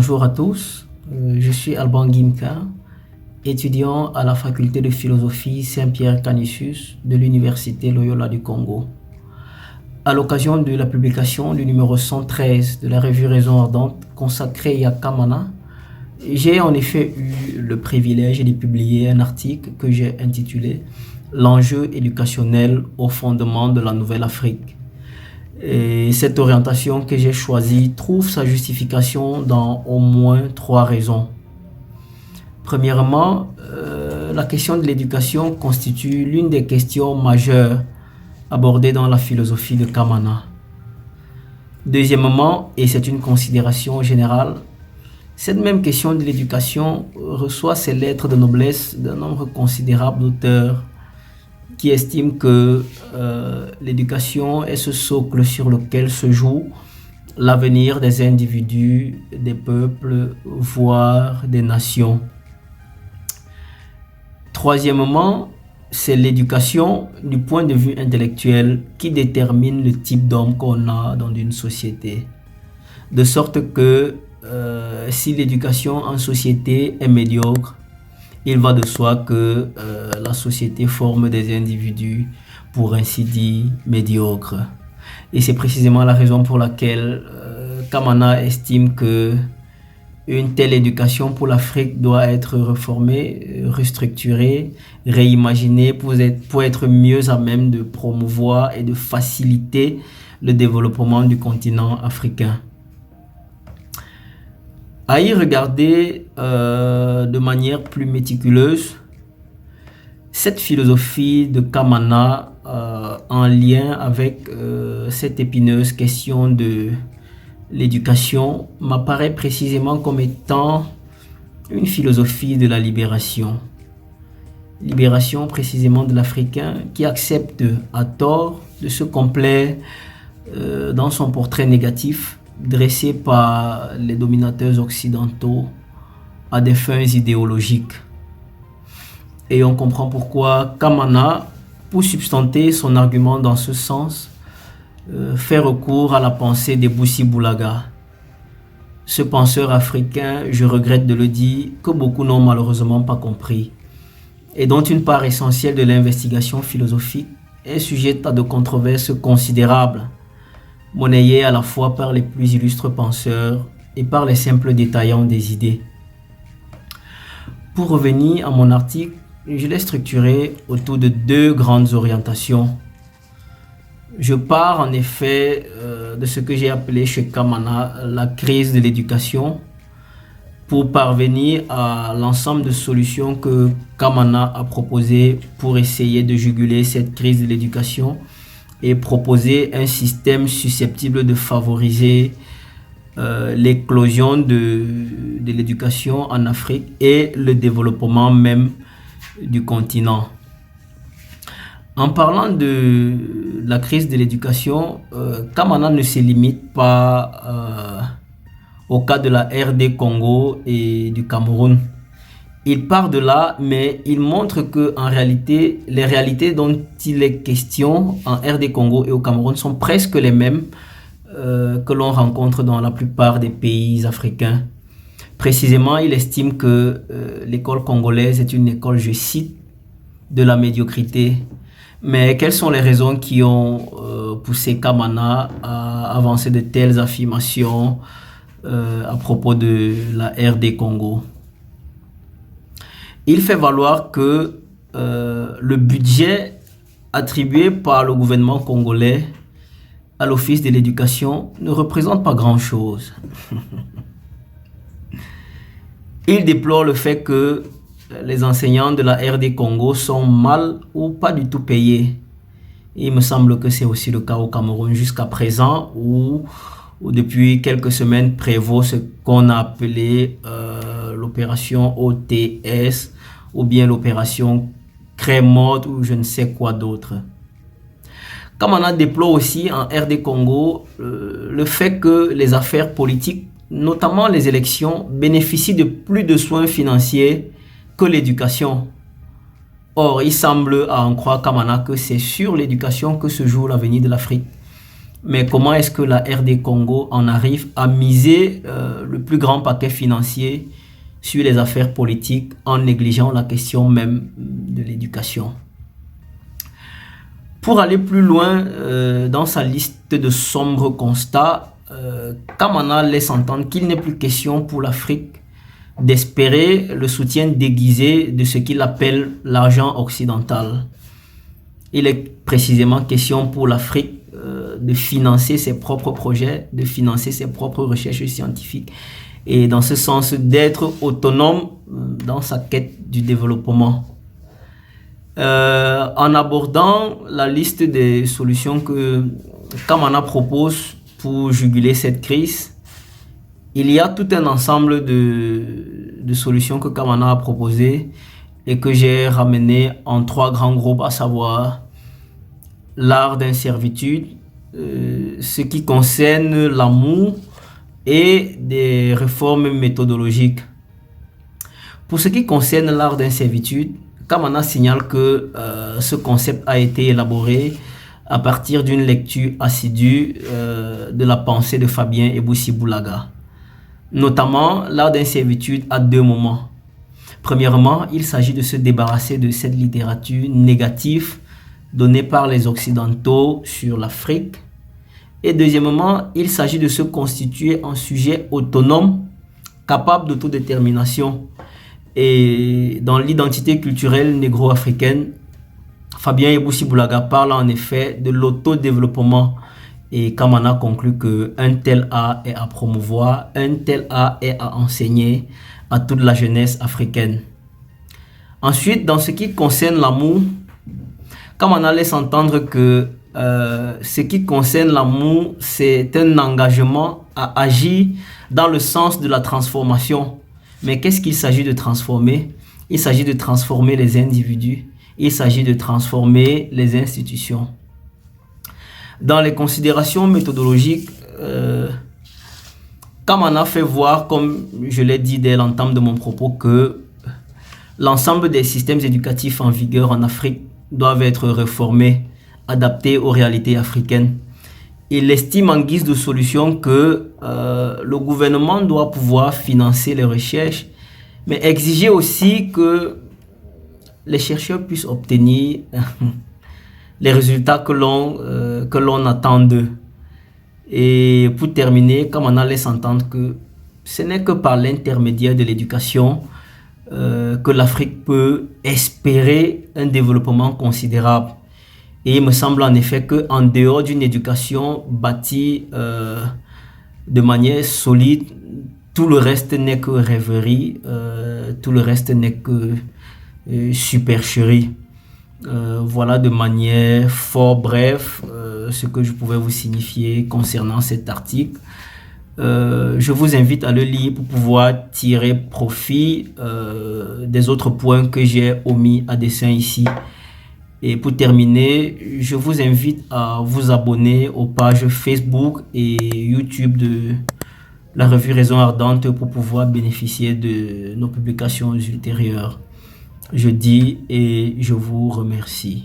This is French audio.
Bonjour à tous, je suis Alban Guimka, étudiant à la faculté de philosophie Saint-Pierre-Canisius de l'Université Loyola du Congo. À l'occasion de la publication du numéro 113 de la revue Raison Ardente consacrée à Kamana, j'ai en effet eu le privilège de publier un article que j'ai intitulé « L'enjeu éducationnel au fondement de la Nouvelle Afrique ». Et cette orientation que j'ai choisie trouve sa justification dans au moins 3 raisons. Premièrement, la question de l'éducation constitue l'une des questions majeures abordées dans la philosophie de Kamana. Deuxièmement, et c'est une considération générale, cette même question de l'éducation reçoit ses lettres de noblesse d'un nombre considérable d'auteurs qui estiment que l'éducation est ce socle sur lequel se joue l'avenir des individus, des peuples, voire des nations. Troisièmement, c'est l'éducation du point de vue intellectuel qui détermine le type d'homme qu'on a dans une société. De sorte que si l'éducation en société est médiocre, il va de soi que la société forme des individus, pour ainsi dire, médiocres. Et c'est précisément la raison pour laquelle Kamana estime que une telle éducation pour l'Afrique doit être réformée, restructurée, réimaginée pour être mieux à même de promouvoir et de faciliter le développement du continent africain. À y regarder de manière plus méticuleuse, cette philosophie de Kamana en lien avec cette épineuse question de l'éducation m'apparaît précisément comme étant une philosophie de la libération. Libération précisément de l'Africain qui accepte à tort de se complaire dans son portrait négatif dressé par les dominateurs occidentaux à des fins idéologiques. Et on comprend pourquoi Kamana, pour substanter son argument dans ce sens, fait recours à la pensée de Boussi Boulaga. Ce penseur africain, je regrette de le dire, que beaucoup n'ont malheureusement pas compris, et dont une part essentielle de l'investigation philosophique est sujette à de controverses considérables, monnayé à la fois par les plus illustres penseurs et par les simples détaillants des idées. Pour revenir à mon article, je l'ai structuré autour de 2 grandes orientations. Je pars en effet de ce que j'ai appelé chez Kamana la crise de l'éducation pour parvenir à l'ensemble de solutions que Kamana a proposées pour essayer de juguler cette crise de l'éducation et proposer un système susceptible de favoriser l'éclosion de l'éducation en Afrique et le développement même du continent. En parlant de la crise de l'éducation, Kamana ne se limite pas au cas de la RD Congo et du Cameroun. Il part de là, mais il montre que en réalité, les réalités dont il est question en RD Congo et au Cameroun sont presque les mêmes que l'on rencontre dans la plupart des pays africains. Précisément, il estime que l'école congolaise est une école, je cite, de la médiocrité. Mais quelles sont les raisons qui ont poussé Kamana à avancer de telles affirmations à propos de la RD Congo? Il fait valoir que le budget attribué par le gouvernement congolais à l'Office de l'éducation ne représente pas grand-chose. Il déplore le fait que les enseignants de la RD Congo sont mal ou pas du tout payés. Il me semble que c'est aussi le cas au Cameroun jusqu'à présent où depuis quelques semaines prévaut ce qu'on a appelé l'opération OTS ou bien l'opération Crémode ou je ne sais quoi d'autre. Kamana déplore aussi en RD Congo le fait que les affaires politiques, notamment les élections, bénéficient de plus de soins financiers que l'éducation. Or, il semble à en croire Kamana que c'est sur l'éducation que se joue l'avenir de l'Afrique. Mais comment est-ce que la RD Congo en arrive à miser le plus grand paquet financier sur les affaires politiques en négligeant la question même de l'éducation? Pour aller plus loin dans sa liste de sombres constats, Kamana laisse entendre qu'il n'est plus question pour l'Afrique d'espérer le soutien déguisé de ce qu'il appelle l'argent occidental. Il est précisément question pour l'Afrique de financer ses propres projets, de financer ses propres recherches scientifiques et dans ce sens d'être autonome dans sa quête du développement. En abordant la liste des solutions que Kamana propose pour juguler cette crise, il y a tout un ensemble de solutions que Kamana a proposées et que j'ai ramené en 3 grands groupes, à savoir l'art d'inservitude, ce qui concerne l'amour et des réformes méthodologiques. Pour ce qui concerne l'art d'inservitude, Kamana signale que ce concept a été élaboré à partir d'une lecture assidue de la pensée de Fabien Ebousi-Boulaga. Notamment, l'art d'inservitude à 2 moments. Premièrement, il s'agit de se débarrasser de cette littérature négative donnée par les Occidentaux sur l'Afrique. Et deuxièmement, il s'agit de se constituer un sujet autonome, capable d'autodétermination. Et dans l'identité culturelle négro-africaine, Fabien Ebousi-Boulaga parle en effet de l'autodéveloppement. Et Kamana conclut qu'un tel art est à promouvoir, un tel art est à enseigner à toute la jeunesse africaine. Ensuite, dans ce qui concerne l'amour, Kamana laisse entendre que ce qui concerne l'amour, c'est un engagement à agir dans le sens de la transformation. Mais qu'est-ce qu'il s'agit de transformer? Il s'agit de transformer les individus, il s'agit de transformer les institutions. Dans les considérations méthodologiques, Kamana fait voir, comme je l'ai dit dès l'entame de mon propos, que l'ensemble des systèmes éducatifs en vigueur en Afrique doivent être réformés, adaptés aux réalités africaines. Il estime en guise de solution que le gouvernement doit pouvoir financer les recherches, mais exiger aussi que les chercheurs puissent obtenir les résultats que l'on attend d'eux. Et pour terminer, Kamana laisse entendre que ce n'est que par l'intermédiaire de l'éducation que l'Afrique peut espérer un développement considérable. Et il me semble en effet qu'en dehors d'une éducation bâtie de manière solide, tout le reste n'est que rêverie, tout le reste n'est que supercherie. Voilà de manière fort bref ce que je pouvais vous signifier concernant cet article. Je vous invite à le lire pour pouvoir tirer profit des autres points que j'ai omis à dessein ici. Et pour terminer, je vous invite à vous abonner aux pages Facebook et YouTube de la revue Raison Ardente pour pouvoir bénéficier de nos publications ultérieures. Je dis et je vous remercie.